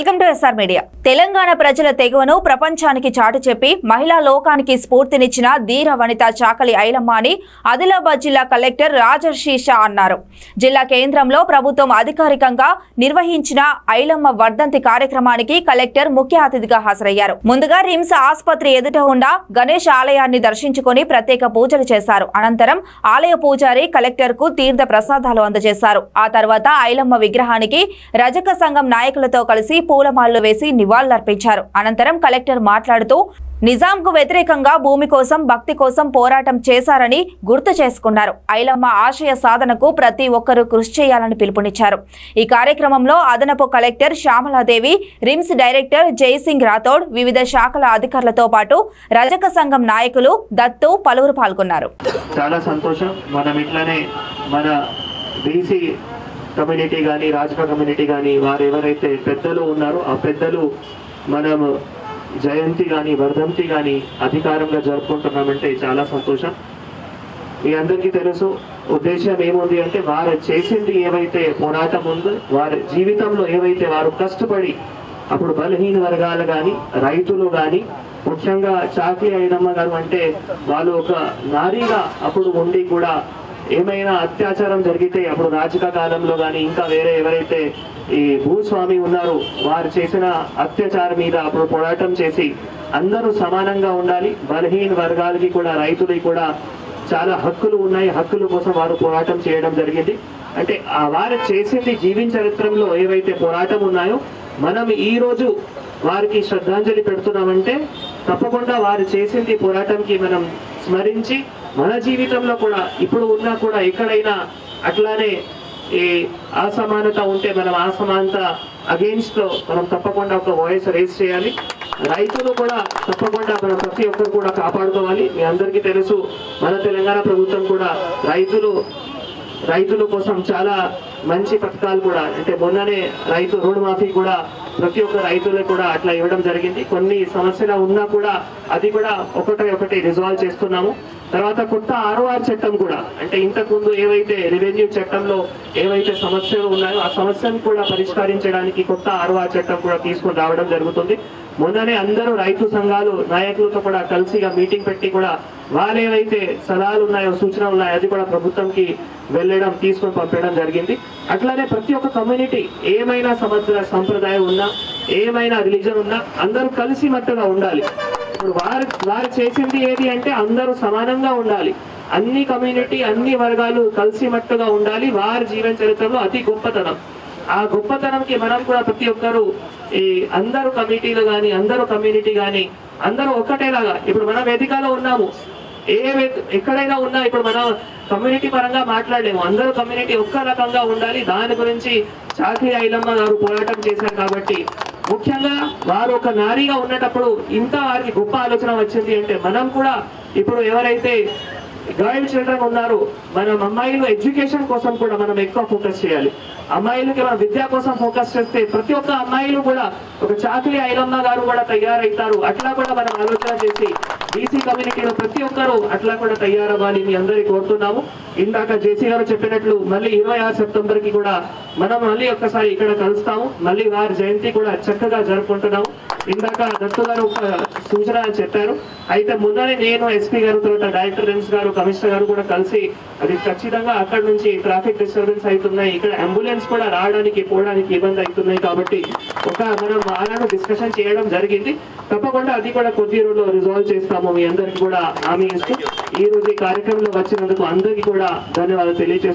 Welcome to S R media. Telangana ప్రజల తెగువను ప్రపంచానికి చాటి చెప్పి మహిళా లోకానికి స్ఫూర్తినిచ్చిన ధీర వనిత చాకలి ఐలమ్మ అని ఆదిలాబాద్ జిల్లా కలెక్టర్ రాజర్షి షా అన్నారు. జిల్లా కేంద్రంలో ప్రభుత్వం అధికారికంగా నిర్వహించిన ఐలమ్మ వర్ధంతి కార్యక్రమానికి కలెక్టర్ ముఖ్య అతిథిగా హాజరయ్యారు. ముందుగా రిమ్స్ ఆసుపత్రి ఎదుట ఉన్న గణేష్ ఆలయాన్ని దర్శించుకుని ప్రత్యేక పూజలు చేశారు. అనంతరం ఆలయ పూజారి కలెక్టర్ కు తీర్థ ప్రసాదాలు అందజేశారు. ఆ తర్వాత ఐలమ్మ విగ్రహానికి రజక సంఘం నాయకులతో కలిసి పూలమాలలు వేసి నివాళులర్పించారు. అనంతరం కలెక్టర్ మాట్లాడుతూ నిజాంకు వ్యతిరేకంగా భూమి కోసం భక్తి కోసం పోరాటం చేశారని గుర్తు చేసుకున్నారు. ఐలమ్మ ఆశయ సాధనకు ప్రతి ఒక్కరూ కృషి చేయాలని పిలుపునిచ్చారు. ఈ కార్యక్రమంలో అదనపు collector Shyamala Devi, RIMS director Jaising Rathod, వివిధ శాఖల అధికారులతో పాటు రజక సంఘం నాయకులు, దత్తు పలువురు పాల్గొన్నారు. చాలా సంతోషం. మనం ఇట్లానే మన బీసీ కమ్యూనిటీ కానీ రాజకీయ కమ్యూనిటీ కానీ వారు ఎవరైతే పెద్దలు ఉన్నారో ఆ పెద్దలు మనం జయంతి కానీ వర్ధంతి కానీ అధికారంగా జరుపుకుంటున్నామంటే చాలా సంతోషం. మీ అందరికీ తెలుసు ఉద్దేశం ఏముంది అంటే వారు చేసింది ఏవైతే పోరాటం ఉందో వారి జీవితంలో ఏవైతే వారు కష్టపడి అప్పుడు బలహీన వర్గాలు కానీ రైతులు కానీ ముఖ్యంగా చాకలి ఐలమ్మ గారు అంటే వాళ్ళు ఒక నారీగా అప్పుడు ఉండి కూడా ఏమైనా అత్యాచారం జరిగితే అప్పుడు రాజకీయ కాలంలో కానీ ఇంకా వేరే ఎవరైతే ఈ భూస్వామి ఉన్నారో వారు చేసిన అత్యాచారం మీద అప్పుడు పోరాటం చేసి అందరూ సమానంగా ఉండాలి, బలహీన వర్గాలకి కూడా రైతులకి కూడా చాలా హక్కులు ఉన్నాయి, హక్కుల కోసం వారు పోరాటం చేయడం జరిగింది. అంటే వారు చేసింది జీవించరిత్రంలో ఏవైతే పోరాటం ఉన్నాయో మనం ఈ రోజు వారికి శ్రద్ధాంజలి పెడుతున్నామంటే తప్పకుండా వారు చేసింది పోరాటంకి మనం స్మరించి మన జీవితంలో కూడా ఇప్పుడు ఉన్నా కూడా ఎక్కడైనా అట్లానే ఈ అసమానత ఉంటే మనం అసమానత అగెయిన్స్ట్ లో మనం తప్పకుండా ఒక వాయిస్ రేస్ చేయాలి. రైతులు కూడా తప్పకుండా మనం ప్రతి ఒక్కరు కూడా కాపాడుకోవాలి. మీ అందరికీ తెలుసు మన తెలంగాణ ప్రభుత్వం కూడా రైతుల కోసం చాలా మంచి పథకాలు కూడా అంటే మొన్ననే రైతు రుణమాఫీ కూడా ప్రతి ఒక్క రైతులకు కూడా అట్లా ఇవ్వడం జరిగింది. కొన్ని సమస్యలు ఉన్నా కూడా అది కూడా ఒకటి రిజాల్వ్ చేస్తున్నాము. తర్వాత కొత్త ఆర్ఓఆర్ చట్టం కూడా అంటే ఇంతకుముందు ఏవైతే రెవెన్యూ చట్టంలో ఏవైతే సమస్యలు ఉన్నాయో ఆ సమస్యను కూడా పరిష్కరించడానికి కొత్త ఆర్ఓఆర్ చట్టం కూడా తీసుకొని రావడం జరుగుతుంది. మొన్ననే అందరూ రైతు సంఘాలు నాయకులతో కూడా కలిసిగా మీటింగ్ పెట్టి కూడా వాళ్ళు ఏవైతే సలహాలు ఉన్నాయో సూచనలు ఉన్నాయో అది కూడా ప్రభుత్వంకి వెళ్ళడం తీసుకొని పంపడం జరిగింది. అట్లానే ప్రతి ఒక్క కమ్యూనిటీ ఏమైనా సంప్రదాయం ఉన్నా ఏమైనా రిలీజన్ ఉన్నా అందరూ కలిసి మట్టుగా ఉండాలి. ఇప్పుడు వారు చేసింది ఏది అంటే అందరూ సమానంగా ఉండాలి, అన్ని కమ్యూనిటీ అన్ని వర్గాలు కలిసి మట్టుగా ఉండాలి. వారి జీవన చరిత్రలో అతి గొప్పతనం, ఆ గొప్పతనంకి మనం కూడా ప్రతి ఒక్కరు ఈ అందరూ కమిటీలు కానీ అందరూ కమ్యూనిటీ కానీ అందరూ ఒక్కటేలాగా ఇప్పుడు మనం వేదికలో ఉన్నాము, ఎక్కడైనా ఉన్నా ఇప్పుడు మనం కమ్యూనిటీ పరంగా మాట్లాడలేము, అందరూ కమ్యూనిటీ ఒక్క రకంగా ఉండాలి. దాని గురించి చాకలి ఐలమ్మ గారు పోరాటం చేశారు. కాబట్టి ముఖ్యంగా వారు ఒక నారీగా ఉన్నప్పుడు ఇంత వారికి గొప్ప ఆలోచన వచ్చింది అంటే మనం కూడా ఇప్పుడు ఎవరైతే గర్ల్ చిల్డ్రన్ ఉన్నారో మనం అమ్మాయిలు ఎడ్యుకేషన్ కోసం కూడా మనం ఎక్కువ ఫోకస్ చేయాలి. అమ్మాయిలకి మనం విద్య కోసం ఫోకస్ చేస్తే ప్రతి ఒక్క అమ్మాయిలు కూడా ఒక చాకలి ఐలమ్మ గారు కూడా తయారవుతారు. అట్లా కూడా మనం ఆలోచన చేసి బీసీ కమ్యూనిటీలో ప్రతి ఒక్కరు అట్లా కూడా తయారవ్వాలి మీ అందరికీ కోరుతున్నాము. ఇందాక జేసీ గారు చెప్పినట్లు మళ్ళీ 26 సెప్టెంబర్కి కూడా మనం మళ్ళీ ఒక్కసారి ఇక్కడ కలుస్తాము. మళ్ళీ వారి జయంతి కూడా చక్కగా జరుపుకుంటున్నాము. ఇందాక దత్తు గారు ఒక సూచన చెప్పారు. అయితే ముందరే నేను ఎస్పీ గారు తర్వాత డైరెక్టర్ రిమ్స్ గారు కమిషనర్ గారు కూడా కలిసి అది ఖచ్చితంగా అక్కడ నుంచి ట్రాఫిక్ డిస్టర్బెన్స్ అవుతున్నాయి, ఇక్కడ అంబులెన్స్ కూడా రావడానికి పోవడానికి ఇబ్బంది అవుతున్నాయి. కాబట్టి మనం అలానే డిస్కషన్ చేయడం జరిగింది. తప్పకుండా అది కూడా కొద్ది రోజుల్లో రిజాల్వ్ చేస్తాము. మీ అందరికీ కూడా హామీ ఇస్తూ ఈ రోజు ఈ కార్యక్రమంలో వచ్చినందుకు అందరికీ కూడా ధన్యవాదాలు తెలియజేస్తాను.